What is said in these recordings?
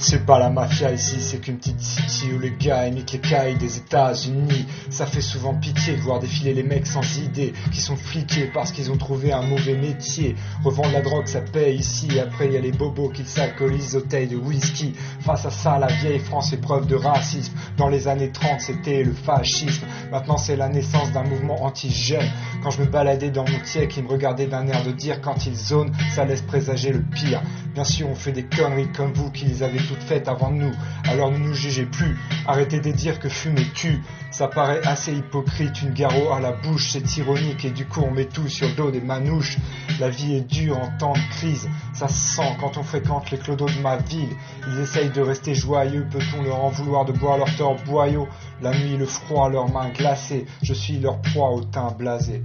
C'est pas la mafia ici, c'est qu'une petite city où les gars imitent les cailles des États-Unis. Ça fait souvent pitié de voir défiler les mecs sans idée, qui sont fliqués parce qu'ils ont trouvé un mauvais métier. Revendre la drogue ça paye ici, après y a les bobos qui s'alcoolisent aux tailles de whisky. Face à ça, la vieille France fait preuve de racisme. Dans les années 30 c'était le fascisme, maintenant c'est la naissance d'un mouvement anti-jeune. Quand je me baladais dans mon tiec, ils me regardaient d'un air de dire quand ils zonent, ça laisse présager le pire. Bien sûr on fait des conneries comme vous qui les avez toutes faites avant nous, alors ne nous jugez plus, arrêtez de dire que fumer tue. Ça paraît assez hypocrite, une garrot à la bouche, c'est ironique et du coup on met tout sur le dos des manouches. La vie est dure en temps de crise, ça se sent quand on fréquente les clodos de ma ville. Ils essayent de rester joyeux, peut-on leur en vouloir de boire leur tort boyau? La nuit, le froid, leurs mains glacées, je suis leur proie au teint blasé.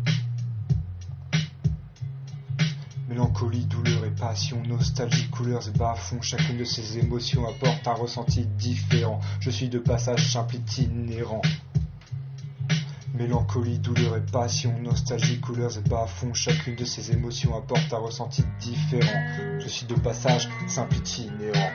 Mélancolie, douleur et passion, nostalgie, couleurs et bas-fonds, chacune de ces émotions apporte un ressenti différent. Je suis de passage simple itinérant. Mélancolie, douleur et passion, nostalgie, couleurs et bas-fonds, chacune de ces émotions apporte un ressenti différent. Je suis de passage simple itinérant.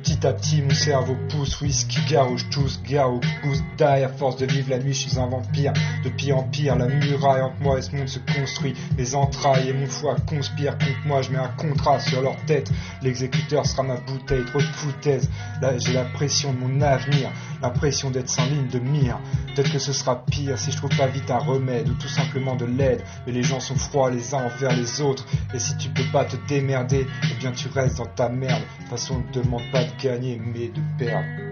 Petit à petit mon cerveau pousse, whisky, garouche, tous, garou, pousse, die. À force de vivre la nuit, je suis un vampire. De pire en pire, la muraille entre moi et ce monde se construit. Mes entrailles et mon foie conspirent contre moi, je mets un contrat sur leur tête. L'exécuteur sera ma bouteille, trop de foutaise. Là j'ai la pression de mon avenir, l'impression d'être sans ligne de mire. Peut-être que ce sera pire si je trouve pas vite un remède ou tout simplement de l'aide. Mais les gens sont froids les uns envers les autres, et si tu peux pas te démerder, eh bien tu restes dans ta merde. De toute façon on ne te demande pas de gagner mais de perdre.